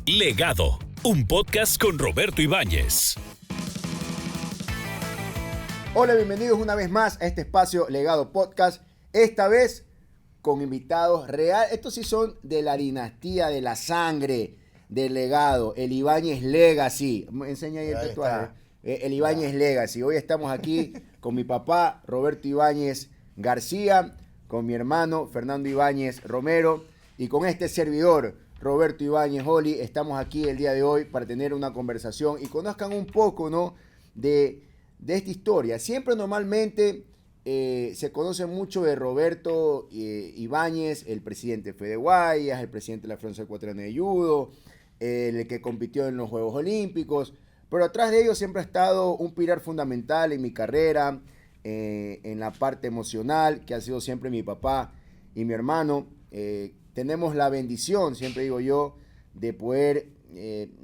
Legado, un podcast con Roberto Ibáñez. Hola, bienvenidos una vez más a este espacio Legado Podcast. Esta vez con invitados reales. Estos sí son de la dinastía, de la sangre del Legado. El Ibáñez Legacy. Enseña ahí el tatuaje. El Ibáñez Legacy. Hoy estamos aquí con mi papá, Roberto Ibáñez García, con mi hermano, Fernando Ibáñez Romero, y con este servidor, Roberto Ibáñez Oli. Estamos aquí el día de hoy para tener una conversación y conozcan un poco, ¿no?, de esta historia. Siempre normalmente se conoce mucho de Roberto Ibáñez, el presidente de Fede Guayas, el presidente de la Federación Ecuatoriana de Judo, el que compitió en los Juegos Olímpicos, pero atrás de ello siempre ha estado un pilar fundamental en mi carrera, en la parte emocional, que ha sido siempre mi papá y mi hermano. Tenemos la bendición, siempre digo yo, de poder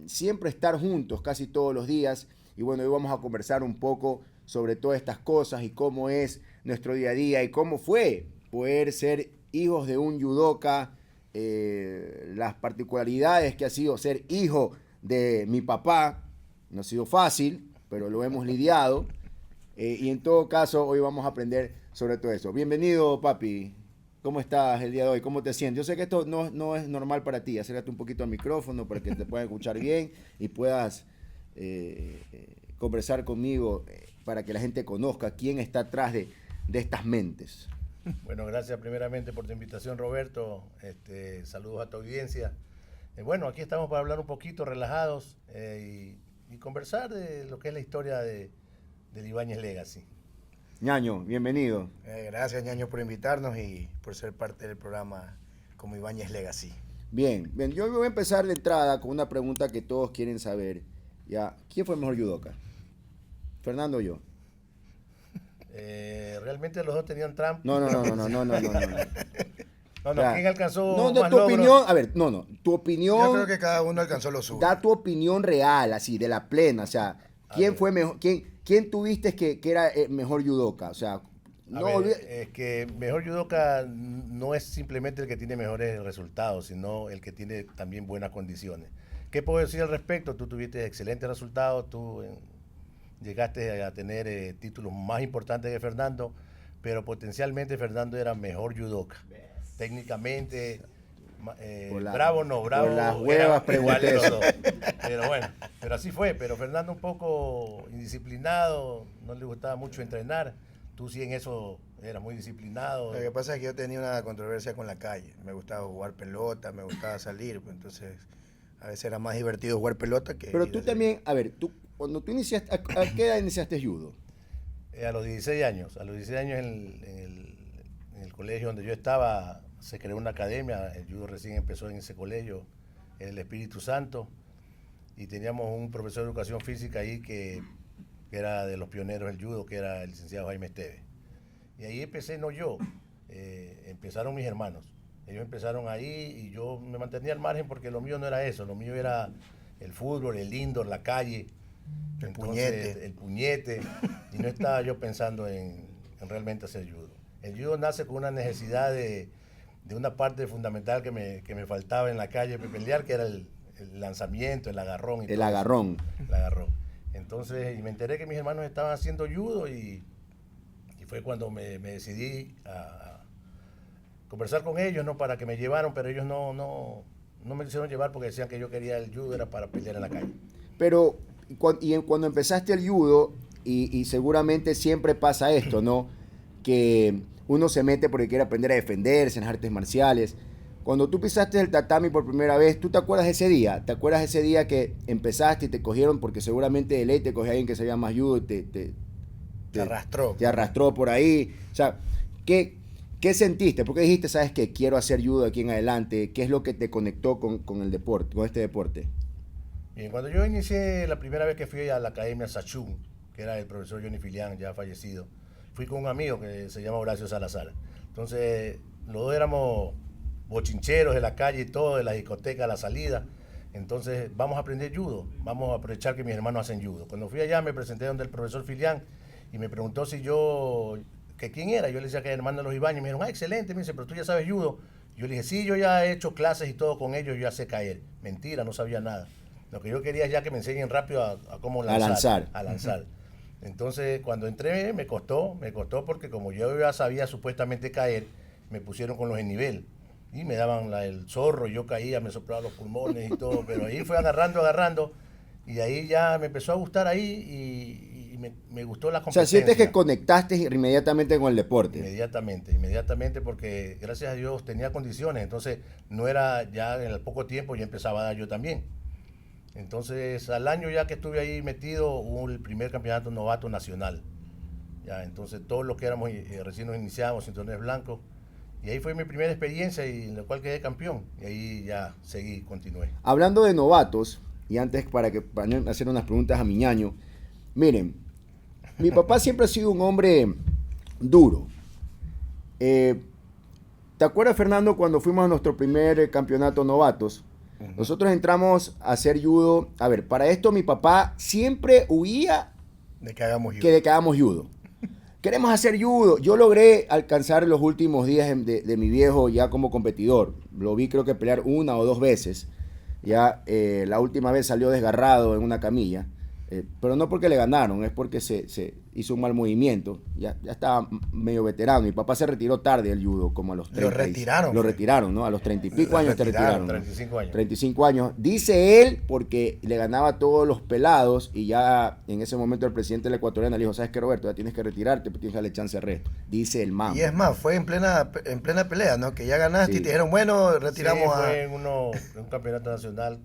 siempre estar juntos casi todos los días. Y bueno, hoy vamos a conversar un poco sobre todas estas cosas y cómo es nuestro día a día y cómo fue poder ser hijos de un judoka, las particularidades que ha sido ser hijo de mi papá. No ha sido fácil, pero lo hemos lidiado. Y en todo caso, hoy vamos a aprender sobre todo eso. Bienvenido, papi. ¿Cómo estás el día de hoy? ¿Cómo te sientes? Yo sé que esto no es normal para ti. Acércate un poquito al micrófono para que te puedan escuchar bien y puedas conversar conmigo para que la gente conozca quién está atrás de estas mentes. Bueno, gracias primeramente por tu invitación, Roberto. Saludos a tu audiencia. Bueno, aquí estamos para hablar un poquito relajados y conversar de lo que es la historia del Ibáñez Legacy. Ñaño, bienvenido. Gracias, Ñaño, por invitarnos y por ser parte del programa como Ibáñez Legacy. Bien, yo voy a empezar de entrada con una pregunta que todos quieren saber. Ya, ¿quién fue el mejor judoka? ¿Fernando o yo? Realmente los dos tenían trampa. No. ¿Quién alcanzó No, más tu logros? opinión, a ver, tu opinión. Yo creo que cada uno alcanzó lo suyo. Da tu opinión real, así, de la plena, o sea, ¿quién fue mejor? ¿Quién tuviste que era el mejor judoka? O sea, es que mejor judoka no es simplemente el que tiene mejores resultados, sino el que tiene también buenas condiciones. ¿Qué puedo decir al respecto? Tú tuviste excelentes resultados, tú llegaste a tener títulos más importantes que Fernando, pero potencialmente Fernando era mejor judoka. Técnicamente, bravo. Por las huevas pregunté eso. Pero bueno, pero así fue. Pero Fernando un poco indisciplinado, no le gustaba mucho entrenar. Tú sí en eso eras muy disciplinado. Lo que pasa es que yo tenía una controversia con la calle. Me gustaba jugar pelota, me gustaba salir, pues entonces a veces era más divertido jugar pelota que... Pero tú también, a ver, cuando tú iniciaste, ¿a qué edad iniciaste judo? A los 16 años. A los 16 años en el colegio donde yo estaba se creó una academia. El judo recién empezó en ese colegio, en el Espíritu Santo. Y teníamos un profesor de educación física ahí que era de los pioneros del judo, que era el licenciado Jaime Esteves. Y ahí empecé, no yo, empezaron mis hermanos. Ellos empezaron ahí y yo me mantenía al margen porque lo mío no era eso. Lo mío era el fútbol, el indoor, la calle. El puñete, y no estaba yo pensando en realmente hacer judo. El judo nace con una necesidad de una parte fundamental que me faltaba en la calle para pelear, que era el lanzamiento, el agarrón. El agarrón. El agarrón. Entonces, y me enteré que mis hermanos estaban haciendo judo y fue cuando me decidí a conversar con ellos, ¿no?, para que me llevaran, pero ellos no me quisieron llevar porque decían que yo quería el judo, era para pelear en la calle. Pero cuando empezaste el judo, y seguramente siempre pasa esto, ¿no?, que uno se mete porque quiere aprender a defenderse en las artes marciales. Cuando tú pisaste el tatami por primera vez, ¿tú te acuerdas de ese día? ¿Te acuerdas de ese día que empezaste y te cogieron? Porque seguramente de ley te cogió alguien que sabía más judo y te arrastró. Te arrastró por ahí. O sea, ¿qué sentiste? ¿Por qué dijiste, sabes qué, quiero hacer judo de aquí en adelante? ¿Qué es lo que te conectó con el deporte, con este deporte? Bien, cuando yo inicié la primera vez que fui a la Academia Sachún, que era el profesor Johnny Filián, ya fallecido, fui con un amigo que se llama Horacio Salazar. Entonces, los dos éramos bochincheros de la calle y todo, de la discoteca a la salida. Entonces, vamos a aprender judo, vamos a aprovechar que mis hermanos hacen judo. Cuando fui allá me presenté donde el profesor Filián y me preguntó si yo, que quién era. Yo le decía que era hermano de los Ibáñez. Me dijeron, excelente, me dice, pero tú ya sabes judo. Yo le dije, sí, yo ya he hecho clases y todo con ellos, yo ya sé caer. Mentira, no sabía nada. Lo que yo quería es ya que me enseñen rápido a cómo lanzar. A lanzar. Entonces, cuando entré, me costó porque como yo ya sabía supuestamente caer, me pusieron con los en nivel. Y me daban el zorro, yo caía, me soplaban los pulmones y todo, pero ahí fue agarrando, y ahí ya me empezó a gustar ahí y me gustó la O competencia. sea, sientes que conectaste inmediatamente con el deporte. Inmediatamente, porque gracias a Dios tenía condiciones, entonces no era ya en el poco tiempo, ya empezaba a dar yo también. Entonces, al año ya que estuve ahí metido, hubo el primer campeonato novato nacional. Ya, entonces, todos los que éramos recién nos iniciamos, cinturones blancos, y ahí fue mi primera experiencia y en la cual quedé campeón. Y ahí ya continué. Hablando de novatos, y antes para hacer unas preguntas a mi ñaño, miren, mi papá siempre ha sido un hombre duro. ¿Te acuerdas, Fernando, cuando fuimos a nuestro primer campeonato novatos? Nosotros entramos a hacer judo. A ver, para esto mi papá siempre huía De que hagamos judo. de que hagamos judo. Queremos hacer judo. Yo logré alcanzar los últimos días de mi viejo ya como competidor. Lo vi creo que pelear 1 o 2 veces. Ya la última vez salió desgarrado en una camilla. Pero no porque le ganaron, es porque se hizo un mal movimiento. Ya estaba medio veterano. Mi papá se retiró tarde del judo, como a los 30. Lo retiraron, ¿no? A los 30 y pico años te retiraron. 35 años. 35 años. Dice él, porque le ganaba a todos los pelados y ya en ese momento el presidente del ecuatoriano le dijo, ¿sabes qué, Roberto? Ya tienes que retirarte, pero tienes que darle chance al resto. Dice el man. Y es más, fue en plena pelea, ¿no? Que ya ganaste y te dijeron, bueno, retiramos Sí, fue en un campeonato nacional.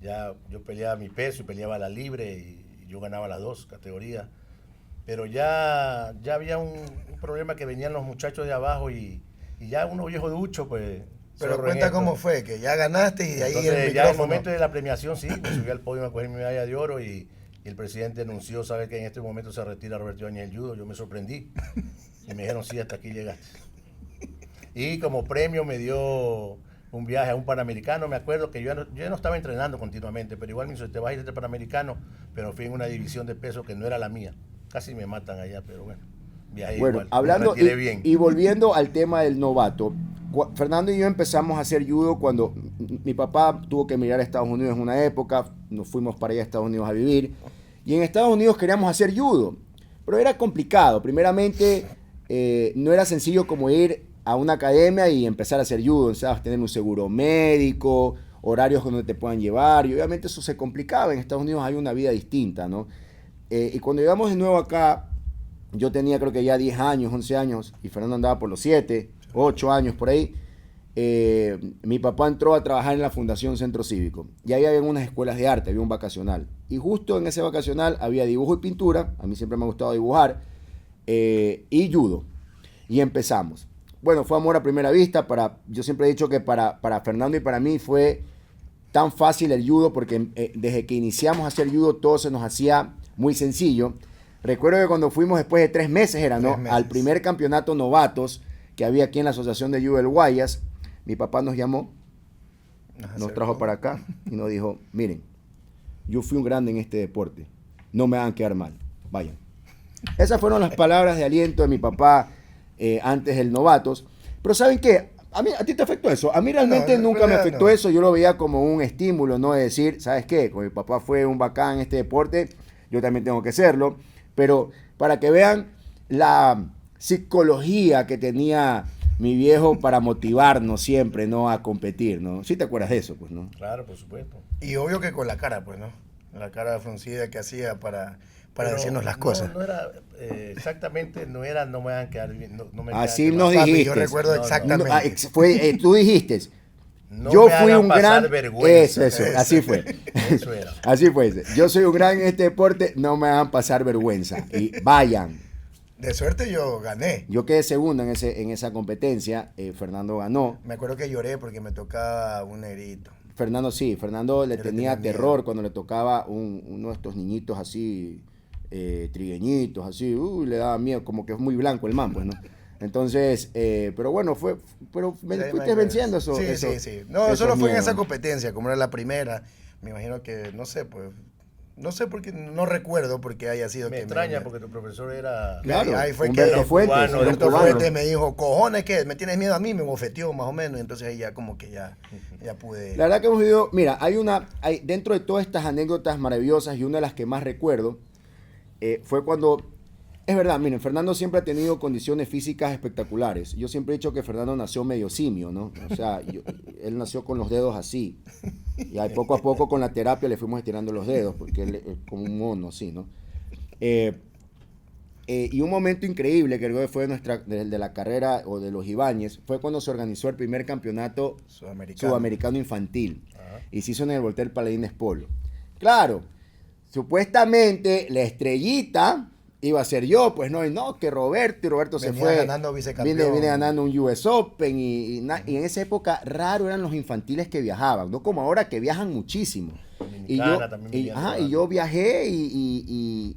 Ya yo peleaba mi peso y peleaba la libre y yo ganaba las 2 categorías. Pero ya había un problema que venían los muchachos de abajo y ya uno viejo ducho, pues. Pero cuenta cómo fue, que ya ganaste y de ahí entonces, ya en el momento de la premiación, sí, me subí al podio a coger mi medalla de oro y el presidente anunció, sabe que en este momento se retira Roberto Ibáñez del judo. Yo me sorprendí y me dijeron, sí, hasta aquí llegaste. Y como premio me dio un viaje a un Panamericano. Me acuerdo que yo no estaba entrenando continuamente, pero igual me dijo, te vas a ir a este Panamericano, pero fui en una división de peso que no era la mía. Casi me matan allá, pero bueno, viajé igual. Hablando bien. Y volviendo al tema del novato, Fernando y yo empezamos a hacer judo cuando mi papá tuvo que emigrar a Estados Unidos en una época, nos fuimos para allá a Estados Unidos a vivir, y en Estados Unidos queríamos hacer judo, pero era complicado. Primeramente, no era sencillo como ir a una academia y empezar a hacer judo, ¿sabes? Tener un seguro médico, horarios donde te puedan llevar, y obviamente eso se complicaba. En Estados Unidos hay una vida distinta, ¿no? Y cuando llegamos de nuevo acá, yo tenía creo que ya 10 años, 11 años, y Fernando andaba por los 7, 8 años por ahí. Mi papá entró a trabajar en la Fundación Centro Cívico, y ahí había unas escuelas de arte, había un vacacional, y justo en ese vacacional había dibujo y pintura, a mí siempre me ha gustado dibujar, y judo, y empezamos. Bueno, fue amor a primera vista. Yo siempre he dicho que para Fernando y para mí fue tan fácil el judo porque desde que iniciamos a hacer judo todo se nos hacía muy sencillo. Recuerdo que cuando fuimos después de 3 meses, al primer campeonato novatos que había aquí en la Asociación de Judo del Guayas, mi papá nos llamó, nos trajo para acá y nos dijo, miren, yo fui un grande en este deporte, no me hagan quedar mal, vayan. Esas fueron las palabras de aliento de mi papá antes del novatos. Pero ¿saben qué? ¿A ti te afectó eso? A mí realmente nunca me afectó eso. Yo lo veía como un estímulo, ¿no? De decir, ¿sabes qué? Como mi papá fue un bacán en este deporte, yo también tengo que serlo. Pero para que vean la psicología que tenía mi viejo para motivarnos siempre, ¿no? A competir, ¿no? ¿Sí te acuerdas de eso, pues, no? Claro, por supuesto. Y obvio que con la cara, pues, ¿no? La cara fruncida que hacía para decirnos las cosas. No era, exactamente, no era, no me van a quedar bien. No me así nos dijiste. Papi, yo recuerdo exactamente. Tú dijiste, no yo me fui un gran... vergüenza. Eso, así fue. Eso era. Así fue. Yo soy un gran en este deporte, no me hagan pasar vergüenza. Y vayan. De suerte yo gané. Yo quedé segundo en esa competencia, Fernando ganó. Me acuerdo que lloré porque me tocaba un negrito. Fernando le tenía terror cuando le tocaba uno de estos niñitos así... trigueñitos, así, le daba miedo, como que es muy blanco el man, pues, ¿no? Entonces, pero bueno, pero me fuiste venciendo eso. Sí. No, solo fue en esa competencia, como era la primera, me imagino que, no sé, pues, No sé por qué, no recuerdo por qué haya sido Me que extraña porque tu profesor era... Claro, ahí fue Humberto que Fuentes, cubano, era un Humberto cubano. Fuentes me dijo, cojones, ¿qué? ¿Me tienes miedo a mí? Me bofeteó más o menos, y entonces ahí ya como que ya pude... La verdad que hemos vivido, mira, dentro de todas estas anécdotas maravillosas y una de las que más recuerdo fue cuando, es verdad, miren, Fernando siempre ha tenido condiciones físicas espectaculares. Yo siempre he dicho que Fernando nació medio simio, ¿no? O sea, él nació con los dedos así. Y ahí poco a poco con la terapia le fuimos estirando los dedos, porque él es como un mono, así, ¿no? Y un momento increíble que creo que fue de la carrera o de los Ibáñez fue cuando se organizó el primer campeonato sudamericano infantil. Ajá. Y se hizo en el Voltaire Paladines Polo. Claro, supuestamente la estrellita iba a ser yo, pues no, y no, que Roberto se Venía fue. ganando vicecampeón. Viene ganando un US Open y en esa época raro eran los infantiles que viajaban, no como ahora que viajan muchísimo. Dominicana también venían Y yo viajé y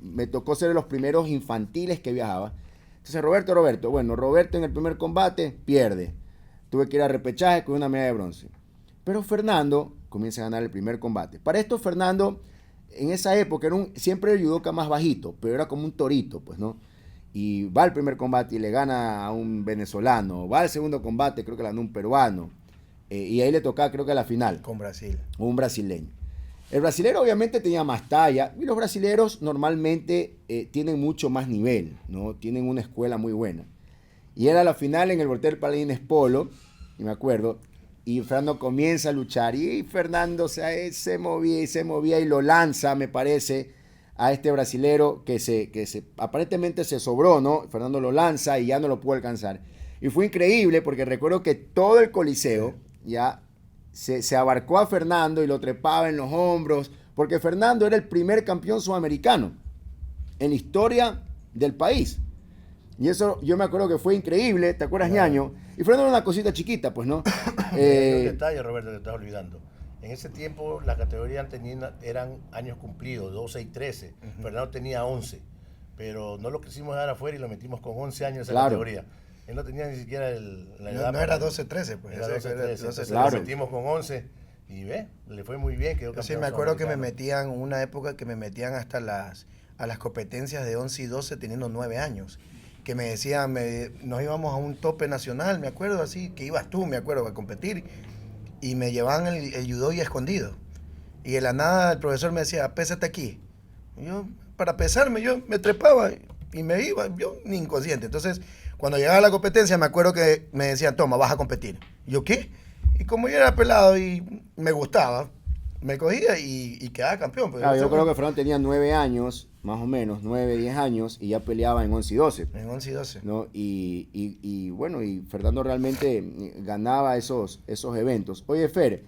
me tocó ser de los primeros infantiles que viajaba. Entonces Roberto en el primer combate pierde. Tuve que ir a repechaje con una medalla de bronce. Pero Fernando comienza a ganar el primer combate. Para esto Fernando, en esa época, siempre el judoka más bajito, pero era como un torito, pues, ¿no? Y va al primer combate y le gana a un venezolano. Va al segundo combate, creo que le ganó un peruano. Y ahí le tocaba, creo que a la final. Con Brasil. Un brasileño. El brasilero obviamente tenía más talla y los brasileros normalmente tienen mucho más nivel, ¿no? Tienen una escuela muy buena. Y era la final en el Voltaire Paladines Polo, y me acuerdo, y Fernando comienza a luchar y Fernando se movía y lo lanza, me parece, a este brasilero que aparentemente se sobró, ¿no? Fernando lo lanza y ya no lo pudo alcanzar. Y fue increíble porque recuerdo que todo el coliseo ya se abarcó a Fernando y lo trepaba en los hombros, porque Fernando era el primer campeón sudamericano en la historia del país. Y eso yo me acuerdo que fue increíble, ¿te acuerdas, ñaño? Y Fernando era una cosita chiquita, pues, ¿no? Hay un detalle, Roberto, que estás olvidando. En ese tiempo las categorías eran años cumplidos, 12 y 13. Fernando tenía 11, pero no lo quisimos dar afuera y lo metimos con 11 años en esa categoría. Él no tenía ni siquiera la edad. No era 12-13, pues. Era 12-13. Entonces Claro. lo metimos con 11 y le fue muy bien. Quedó Yo sí campeón me acuerdo que me sudamericano. metían, una época que me metían hasta a las competencias de 11 y 12 teniendo 9 años. Que me decían, nos íbamos a un tope nacional, me acuerdo así, que ibas tú, me acuerdo, a competir. Y me llevaban el judo y escondido. Y de la nada el profesor me decía, pésate aquí. Y yo, para pesarme, yo me trepaba y me iba, yo ni inconsciente. Entonces, cuando llegaba a la competencia, me acuerdo que me decían, toma, vas a competir. Y yo, ¿qué? Y como yo era pelado y me gustaba, me cogía y quedaba campeón. Pues, Claro, yo creo que Fernando tenía 9 años, más o menos, 9, 10 años, y ya peleaba en 11 y 12. En 11 y 12. ¿No? Y bueno, y Fernando realmente ganaba esos eventos. Oye, Fer,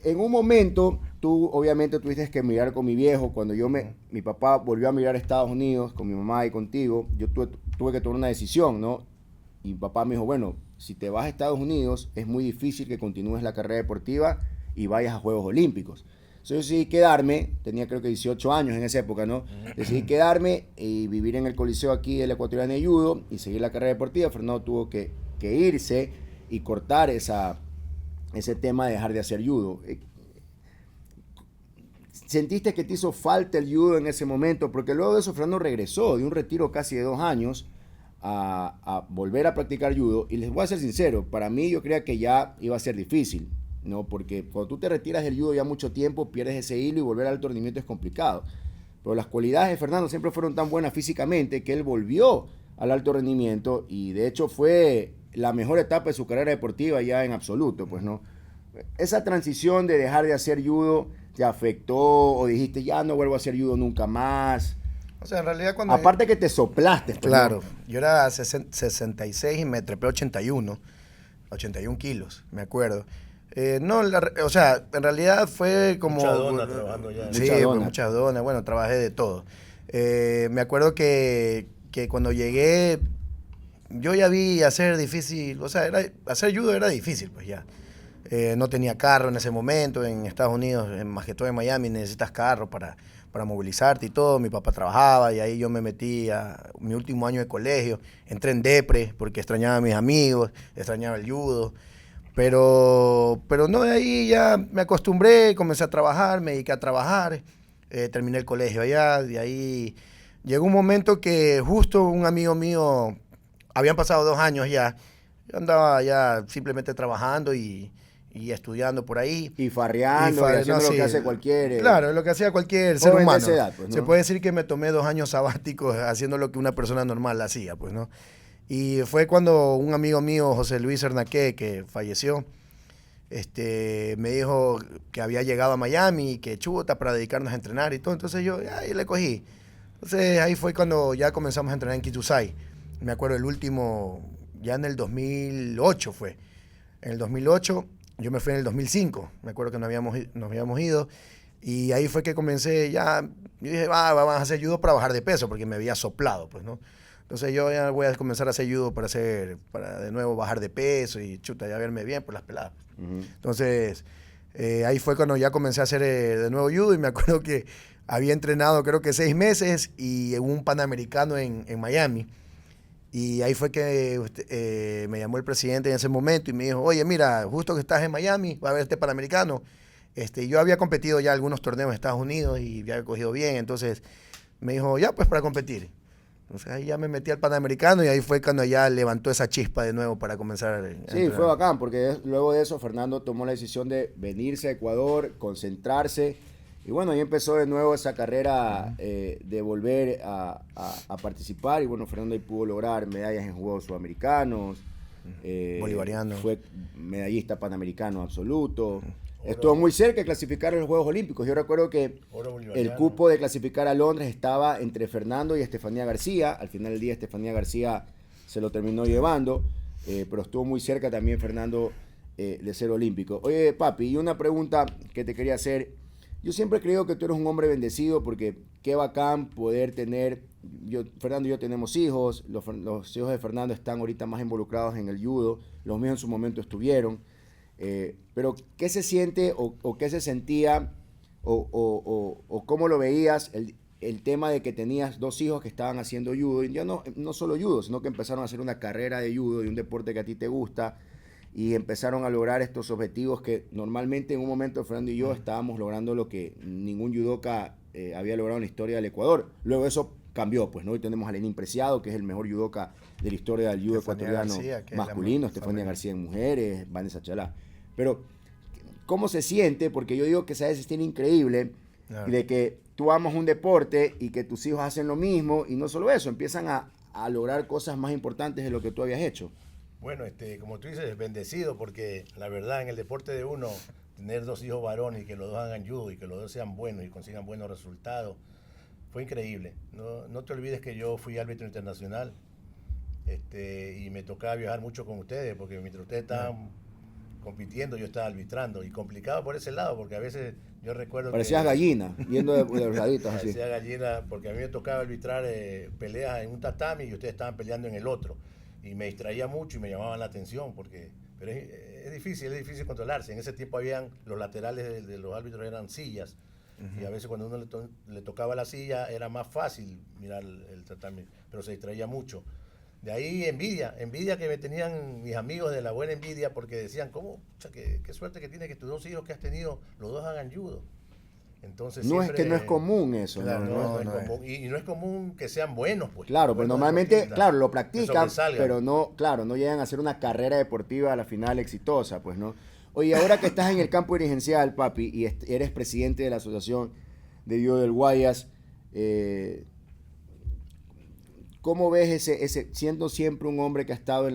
en un momento tú obviamente tuviste que emigrar con mi viejo. Cuando mi papá volvió a emigrar a Estados Unidos con mi mamá y contigo, yo tuve que tomar una decisión, ¿no? Y mi papá me dijo, bueno, si te vas a Estados Unidos es muy difícil que continúes la carrera deportiva y vayas a Juegos Olímpicos. Entonces yo decidí quedarme, tenía creo que 18 años en esa época, ¿no? Decidí quedarme y vivir en el Coliseo aquí del Ecuatoriano de Judo y seguir la carrera deportiva. Fernando tuvo que irse y cortar ese tema de dejar de hacer judo. ¿Sentiste que te hizo falta el judo en ese momento? Porque luego de eso Fernando regresó de un retiro casi de 2 años a volver a practicar judo. Y les voy a ser sincero, para mí yo creía que ya iba a ser difícil, ¿no? Porque cuando tú te retiras del judo ya mucho tiempo, pierdes ese hilo y volver al alto rendimiento es complicado. Pero las cualidades de Fernando siempre fueron tan buenas físicamente que él volvió al alto rendimiento y de hecho fue la mejor etapa de su carrera deportiva ya en absoluto, pues, ¿no? Esa transición de dejar de hacer judo te afectó o dijiste ya no vuelvo a hacer judo nunca más. O sea, en realidad cuando... Aparte que te soplaste. Pues, claro, ¿no? yo era 66 y me trepé 81 kilos, me acuerdo. O sea, en realidad fue como... Mucha dona trabajando ya. Sí, Mucha dona. pues, muchas donas, bueno, trabajé de todo. Me acuerdo que cuando llegué, yo ya vi hacer difícil, o sea, hacer judo era difícil, pues ya. No tenía carro en ese momento, en Estados Unidos, más que todo en Miami, necesitas carro para movilizarte y todo. Mi papá trabajaba y ahí yo me metí a mi último año de colegio. Entré en depre porque extrañaba a mis amigos, extrañaba el judo. Pero no, de ahí ya me acostumbré, comencé a trabajar, me dediqué a trabajar, terminé el colegio allá, de ahí llegó un momento que justo un amigo mío, habían pasado 2 años ya, yo andaba ya simplemente trabajando y estudiando por ahí. Y farreando, y haciendo lo que hace cualquier... Claro, lo que hacía cualquier ser joven de humano. esa edad, pues, ¿no? Se puede decir que me tomé 2 años sabáticos haciendo lo que una persona normal hacía, pues, ¿no? Y fue cuando un amigo mío, José Luis Hernaque, que falleció, me dijo que había llegado a Miami y que chuta para dedicarnos a entrenar y todo. Entonces yo ahí le cogí. Entonces ahí fue cuando ya comenzamos a entrenar en Kitusay. Me acuerdo el último, ya en el 2008 fue. En el 2008, yo me fui en el 2005. Me acuerdo que nos habíamos ido. Y ahí fue que comencé ya, yo dije, vamos a hacer judo para bajar de peso, porque me había soplado, pues, ¿no? Entonces yo ya voy a comenzar a hacer judo para de nuevo bajar de peso y chuta, ya verme bien por las peladas. Uh-huh. Entonces, ahí fue cuando ya comencé a hacer de nuevo judo y me acuerdo que había entrenado creo que 6 meses y en un Panamericano en Miami. Y ahí fue que me llamó el presidente en ese momento y me dijo, oye, mira, justo que estás en Miami, va a haber este Panamericano. Yo había competido ya algunos torneos en Estados Unidos y había cogido bien, entonces me dijo, ya pues para competir. Entonces ahí ya me metí al Panamericano y ahí fue cuando ya levantó esa chispa de nuevo para comenzar a Sí, fue bacán, porque luego de eso Fernando tomó la decisión de venirse a Ecuador, concentrarse, y bueno, ahí empezó de nuevo esa carrera de volver a participar, y bueno, Fernando ahí pudo lograr medallas en Juegos Sudamericanos, bolivariano. Fue medallista panamericano absoluto. Estuvo muy cerca de clasificar a los Juegos Olímpicos. Yo recuerdo que el cupo de clasificar a Londres estaba entre Fernando y Estefanía García. Al final del día Estefanía García se lo terminó llevando, pero estuvo muy cerca también Fernando de ser olímpico. Oye, papi, y una pregunta que te quería hacer. Yo siempre creo que tú eres un hombre bendecido porque qué bacán poder tener... Fernando y yo tenemos hijos. Los hijos de Fernando están ahorita más involucrados en el judo. Los míos en su momento estuvieron. Pero ¿qué se siente o qué se sentía o cómo lo veías el tema de que tenías 2 hijos que estaban haciendo judo, y ya no solo judo, sino que empezaron a hacer una carrera de judo, de un deporte que a ti te gusta, y empezaron a lograr estos objetivos que normalmente en un momento Fernando y yo estábamos logrando lo que ningún judoka había logrado en la historia del Ecuador. Luego eso cambió, pues, ¿no? Hoy tenemos a Lenín Preciado, que es el mejor judoka de la historia del judo ecuatoriano masculino, Estefanía García en mujeres, Vanessa Chalá. Pero, ¿cómo se siente? Porque yo digo que esa veces tiene increíble, claro, de que tú amas un deporte y que tus hijos hacen lo mismo, y no solo eso, empiezan a lograr cosas más importantes de lo que tú habías hecho. Bueno, como tú dices, bendecido, porque la verdad en el deporte de uno, tener 2 hijos varones y que los 2 hagan judo y que los 2 sean buenos y consigan buenos resultados, fue increíble. No te olvides que yo fui árbitro internacional y me tocaba viajar mucho con ustedes, porque mientras ustedes estaban compitiendo, yo estaba arbitrando, y complicado por ese lado, porque a veces yo recuerdo parecías gallina, viendo de los laditos así. Parecía gallina, porque a mí me tocaba arbitrar peleas en un tatami y ustedes estaban peleando en el otro, y me distraía mucho y me llamaban la atención, pero es difícil controlarse. En ese tiempo habían, los laterales de los árbitros eran sillas, y a veces cuando uno le tocaba la silla era más fácil mirar el tatami, pero se distraía mucho. De ahí envidia que me tenían mis amigos, de la buena envidia, porque decían, ¿cómo? Qué suerte que tienes que tus 2 hijos que has tenido, los 2 hagan judo. Entonces, no es que no es común eso. Claro, no es común. Y no es común que sean buenos, pues. Claro, pero normalmente, claro, lo practican, pero no llegan a hacer una carrera deportiva a la final exitosa, pues, ¿no? Oye, ahora que estás en el campo dirigencial, papi, y eres presidente de la Asociación de Judo del Guayas, ¿cómo ves siendo siempre un hombre que ha estado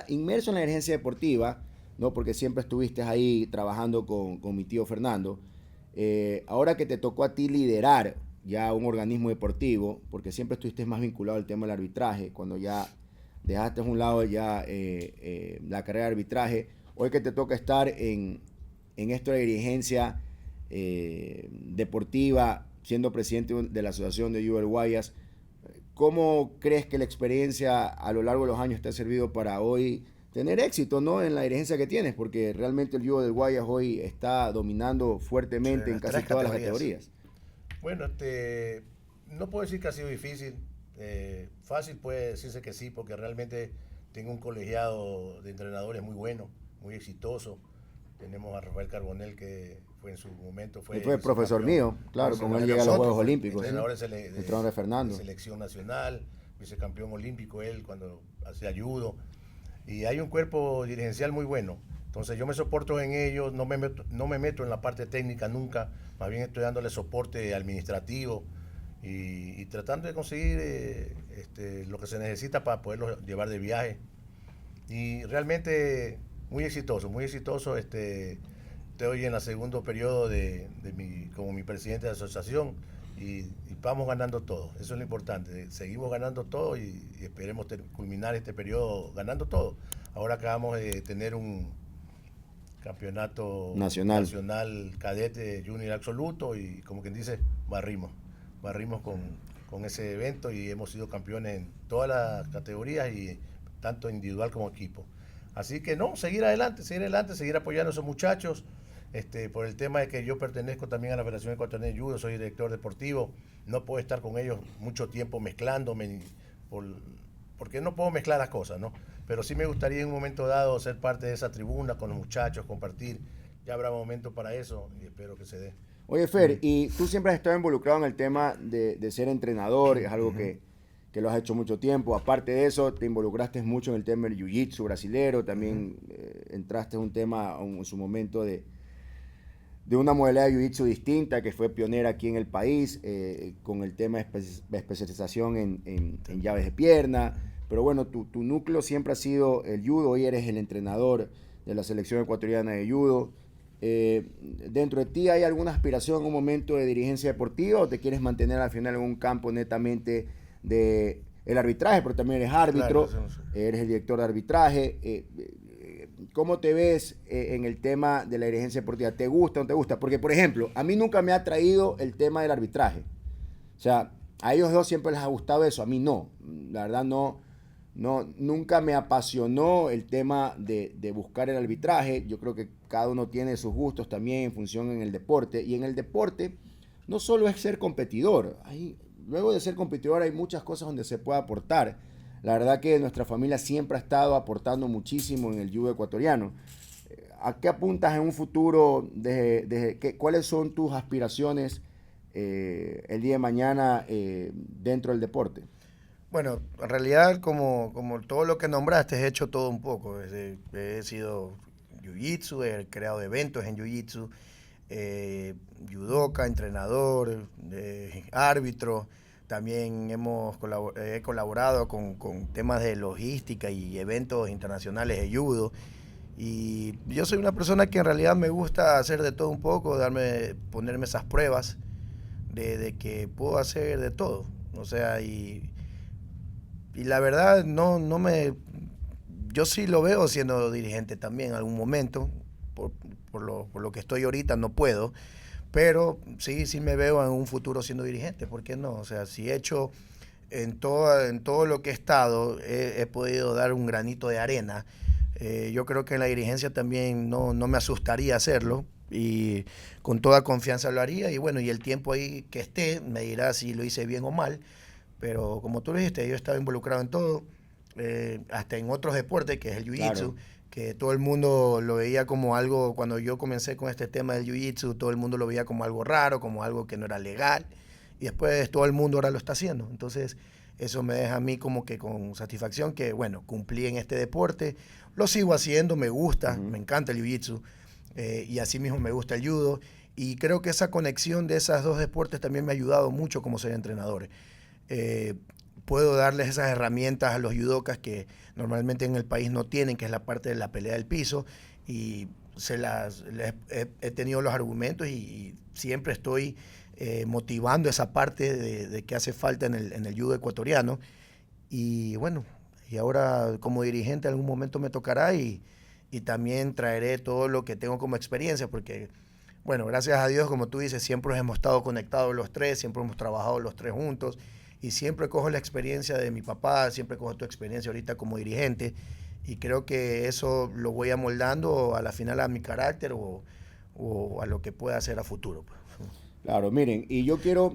inmerso en la dirigencia deportiva, ¿no? Porque siempre estuviste ahí trabajando con mi tío Fernando. Ahora que te tocó a ti liderar ya un organismo deportivo, porque siempre estuviste más vinculado al tema del arbitraje, cuando ya dejaste a un lado ya la carrera de arbitraje, hoy que te toca estar en esto de dirigencia deportiva, siendo presidente de la Asociación de Judo del Guayas, ¿cómo crees que la experiencia a lo largo de los años te ha servido para hoy tener éxito, ¿no? En la dirigencia que tienes? Porque realmente el judo del Guayas hoy está dominando fuertemente en casi todas las categorías. Bueno, no puedo decir que ha sido difícil. Fácil puede decirse que sí, porque realmente tengo un colegiado de entrenadores muy bueno, muy exitoso. Tenemos a Rafael Carbonell, que fue en su momento... Fue profesor mío, claro, como él llega a los Juegos Olímpicos. Entrenador de Fernando. De selección nacional, vicecampeón olímpico él cuando hacía judo. Y hay un cuerpo dirigencial muy bueno. Entonces yo me soporto en ellos, no me meto en la parte técnica nunca, más bien estoy dándole soporte administrativo y tratando de conseguir lo que se necesita para poderlos llevar de viaje. Y realmente muy exitoso, muy exitoso. Estoy en el segundo periodo como mi presidente de asociación y vamos ganando todo. Eso es lo importante. Seguimos ganando todo y esperemos culminar este periodo ganando todo. Ahora acabamos de tener un campeonato nacional cadete junior absoluto y como quien dice, barrimos con ese evento y hemos sido campeones en todas las categorías y tanto individual como equipo. Así que no, seguir adelante, seguir apoyando a esos muchachos. Por el tema de que yo pertenezco también a la Federación Ecuatoriana de Judo, soy director deportivo, no puedo estar con ellos mucho tiempo mezclándome, porque no puedo mezclar las cosas, ¿no? Pero sí me gustaría en un momento dado ser parte de esa tribuna con los muchachos, compartir. Ya habrá momento para eso y espero que se dé. Oye, Fer, y tú siempre has estado involucrado en el tema de ser entrenador, es algo que lo has hecho mucho tiempo. Aparte de eso, te involucraste mucho en el tema del jiu-jitsu brasilero, también entraste en un tema en su momento de una modalidad de jiu-jitsu distinta que fue pionera aquí en el país, con el tema de especialización en llaves de pierna. Pero bueno, tu núcleo siempre ha sido el judo, hoy eres el entrenador de la selección ecuatoriana de judo. ¿Dentro de ti hay alguna aspiración en un momento de dirigencia deportiva o te quieres mantener al final en un campo netamente de el arbitraje, pero también eres árbitro, claro, eres el director de arbitraje? ¿Cómo te ves en el tema de la dirigencia deportiva? ¿Te gusta o no te gusta? Porque, por ejemplo, a mí nunca me ha atraído el tema del arbitraje. O sea, a ellos dos siempre les ha gustado eso, a mí no. La verdad nunca me apasionó el tema de buscar el arbitraje. Yo creo que cada uno tiene sus gustos también en función en el deporte. Y en el deporte no solo es ser competidor. Luego de ser competidor hay muchas cosas donde se puede aportar. La verdad que nuestra familia siempre ha estado aportando muchísimo en el judo ecuatoriano. ¿A qué apuntas en un futuro? ¿Cuáles son tus aspiraciones el día de mañana dentro del deporte? Bueno, en realidad, como todo lo que nombraste, he hecho todo un poco. He sido jiu-jitsu, he creado eventos en jiu-jitsu, judoka, entrenador, árbitro. También he colaborado con temas de logística y eventos internacionales de judo. Y yo soy una persona que en realidad me gusta hacer de todo un poco, ponerme esas pruebas de que puedo hacer de todo. O sea, y la verdad yo sí lo veo siendo dirigente también en algún momento. Por lo que estoy ahorita no puedo, pero sí me veo en un futuro siendo dirigente. ¿Por qué no? O sea, si he hecho en todo lo que he estado, he podido dar un granito de arena. Yo creo que en la dirigencia también no me asustaría hacerlo y con toda confianza lo haría. Y bueno, y el tiempo ahí que esté me dirá si lo hice bien o mal. Pero como tú dijiste, yo he estado involucrado en todo, hasta en otros deportes, que es el jiu-jitsu, claro, que todo el mundo lo veía como algo, cuando yo comencé con este tema del jiu-jitsu, todo el mundo lo veía como algo raro, como algo que no era legal, y después todo el mundo ahora lo está haciendo. Entonces, eso me deja a mí como que con satisfacción que, bueno, cumplí en este deporte, lo sigo haciendo, me gusta, me encanta el jiu-jitsu, y así mismo me gusta el judo, y creo que esa conexión de esos dos deportes también me ha ayudado mucho como ser entrenador. Puedo darles esas herramientas a los judokas que normalmente en el país no tienen, que es la parte de la pelea del piso, y he tenido los argumentos y siempre estoy motivando esa parte de que hace falta en el judo ecuatoriano. Y bueno, y ahora como dirigente en algún momento me tocará y también traeré todo lo que tengo como experiencia, porque bueno, gracias a Dios, como tú dices, siempre hemos estado conectados los tres, siempre hemos trabajado los tres juntos. Y siempre cojo la experiencia de mi papá, siempre cojo tu experiencia ahorita como dirigente, y creo que eso lo voy amoldando a la final a mi carácter o a lo que pueda hacer a futuro. Claro, miren, y yo quiero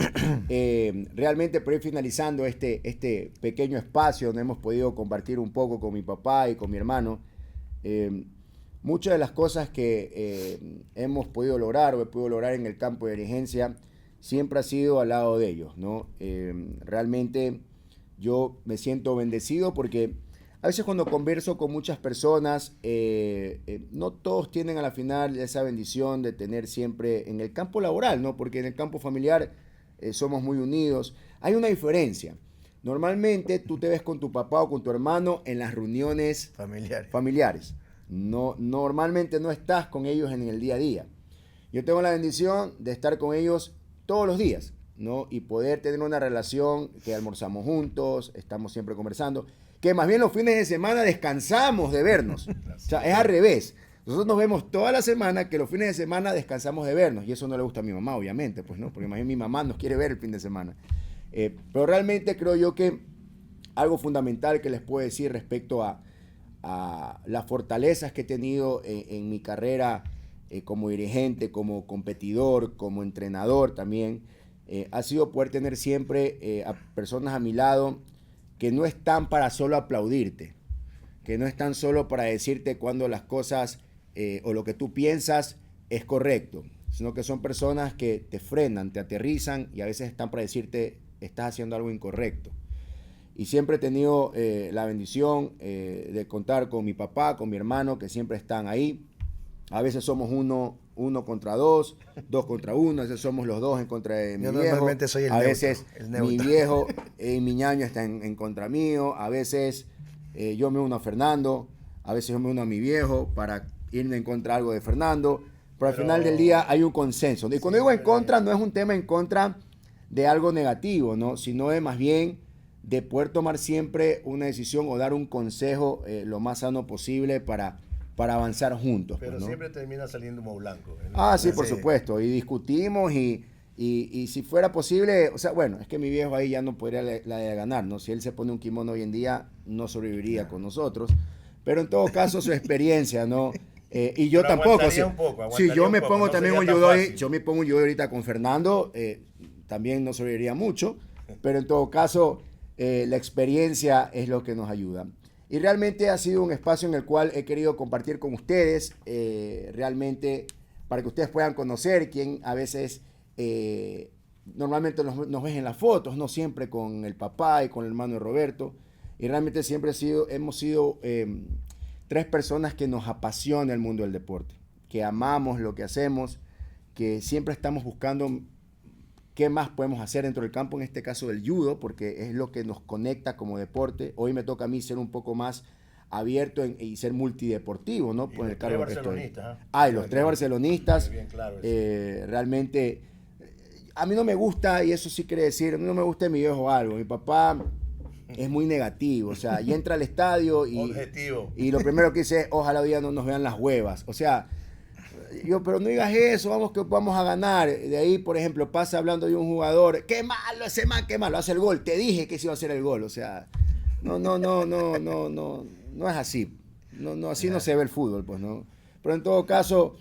realmente por ir finalizando este pequeño espacio donde hemos podido compartir un poco con mi papá y con mi hermano, muchas de las cosas que hemos podido lograr o he podido lograr en el campo de dirigencia siempre ha sido al lado de ellos, ¿no? Realmente yo me siento bendecido porque a veces cuando converso con muchas personas, no todos tienen a la final esa bendición de tener siempre en el campo laboral, ¿no? Porque en el campo familiar somos muy unidos. Hay una diferencia. Normalmente tú te ves con tu papá o con tu hermano en las reuniones familiares. No, normalmente no estás con ellos en el día a día. Yo tengo la bendición de estar con ellos todos los días, ¿no? Y poder tener una relación que almorzamos juntos, estamos siempre conversando, que más bien los fines de semana descansamos de vernos. O sea, es al revés. Nosotros nos vemos toda la semana, que los fines de semana descansamos de vernos. Y eso no le gusta a mi mamá, obviamente, pues, ¿no? Porque más bien mi mamá nos quiere ver el fin de semana. Pero realmente creo yo que algo fundamental que les puedo decir respecto a las fortalezas que he tenido en mi carrera como dirigente, como competidor, como entrenador también, ha sido poder tener siempre a personas a mi lado que no están para solo aplaudirte, que no están solo para decirte cuando las cosas o lo que tú piensas es correcto, sino que son personas que te frenan, te aterrizan y a veces están para decirte estás haciendo algo incorrecto. Y siempre he tenido la bendición de contar con mi papá, con mi hermano, que siempre están ahí. A veces somos uno contra dos contra uno, a veces somos los dos en contra de mi viejo. Normalmente soy el a neutro, veces mi viejo y mi ñaño están en contra mío. A veces yo me uno a Fernando, a veces yo me uno a mi viejo para irme en contra de algo de Fernando. Pero al final del día hay un consenso. Y cuando digo en contra, no es un tema en contra de algo negativo, ¿no? Sino es más bien de poder tomar siempre una decisión o dar un consejo lo más sano posible para avanzar juntos. Pero pues, ¿no? siempre termina saliendo humo blanco. Sí, por supuesto. Y discutimos y si fuera posible, o sea, bueno, es que mi viejo ahí ya no podría la de ganar, ¿no? Si él se pone un kimono hoy en día, no sobreviviría con nosotros. Pero en todo caso, su experiencia, ¿no? Y yo pero tampoco. Si yo me pongo también un judo, yo me pongo un judo ahorita con Fernando, también no sobreviviría mucho. Pero en todo caso, la experiencia es lo que nos ayuda. Y realmente ha sido un espacio en el cual he querido compartir con ustedes, realmente para que ustedes puedan conocer quién a veces normalmente nos ven en las fotos, no siempre con el papá y con el hermano de Roberto. Y realmente siempre hemos sido 3 personas que nos apasiona el mundo del deporte, que amamos lo que hacemos, que siempre estamos buscando qué más podemos hacer dentro del campo, en este caso del judo, porque es lo que nos conecta como deporte. Hoy me toca a mí ser un poco más abierto y ser multideportivo, ¿no? Por el cargo que estoy. Y los 3 barcelonistas. Bien claro realmente, a mí no me gusta, y eso sí quiere decir, a mí no me gusta mi viejo algo. Mi papá es muy negativo, o sea, y entra al estadio y lo primero que dice es, ojalá hoy día no nos vean las huevas. O sea, pero no digas eso, vamos a ganar. De ahí, por ejemplo, pasa hablando de un jugador, qué malo ese man, qué malo, hace el gol. Te dije que se iba a hacer el gol. O sea, no es así. Así no se ve el fútbol, pues, ¿no? Pero en todo caso,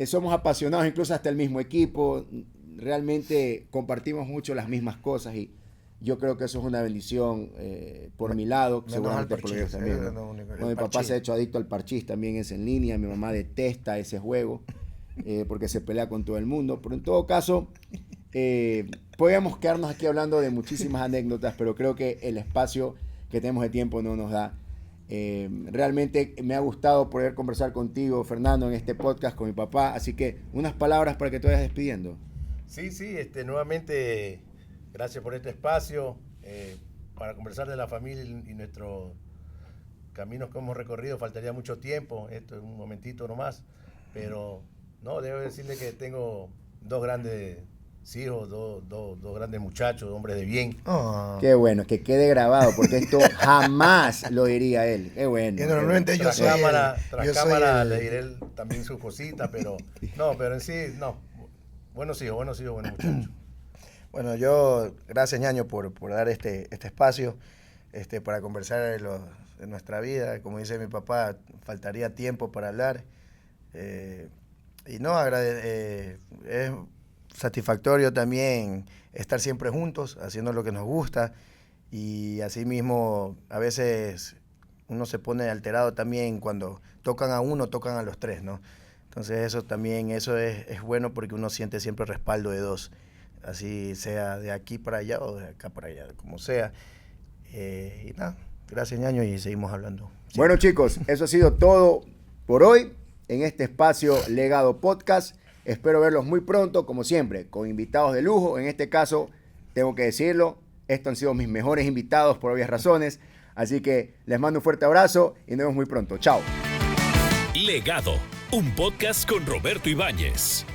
somos apasionados, incluso hasta el mismo equipo. Realmente compartimos mucho las mismas cosas y yo creo que eso es una bendición por mi lado, seguramente por ellos también, ¿no? Mi papá se ha hecho adicto al parchís, también es en línea, mi mamá detesta ese juego porque se pelea con todo el mundo, pero en todo caso podríamos quedarnos aquí hablando de muchísimas anécdotas, pero creo que el espacio que tenemos de tiempo no nos da. Realmente me ha gustado poder conversar contigo, Fernando, en este podcast con mi papá, así que unas palabras para que te vayas despidiendo. Sí, nuevamente gracias por este espacio para conversar de la familia y nuestros caminos que hemos recorrido. Faltaría mucho tiempo, esto es un momentito nomás, pero no, debo decirle que tengo 2 grandes hijos, dos grandes muchachos, hombres de bien. Qué bueno, que quede grabado, porque esto jamás lo diría él. Qué bueno. Que normalmente yo soy cámara le diré también sus cositas, pero en sí, no. Buenos hijos, buenos muchachos. Bueno, yo, gracias ñaño por dar este espacio para conversar de nuestra vida. Como dice mi papá, faltaría tiempo para hablar. Y no, es satisfactorio también estar siempre juntos, haciendo lo que nos gusta. Y así mismo, a veces uno se pone alterado también cuando tocan a uno, tocan a los tres, ¿no? Entonces eso también, eso es bueno porque uno siente siempre respaldo de dos, así sea de aquí para allá o de acá para allá, como sea. Y nada, gracias Ñaño y seguimos hablando. Bueno chicos, eso ha sido todo por hoy en este espacio Legado Podcast. Espero verlos muy pronto, como siempre, con invitados de lujo. En este caso, tengo que decirlo, estos han sido mis mejores invitados por obvias razones. Así que les mando un fuerte abrazo y nos vemos muy pronto. Chao. Legado, un podcast con Roberto Ibáñez.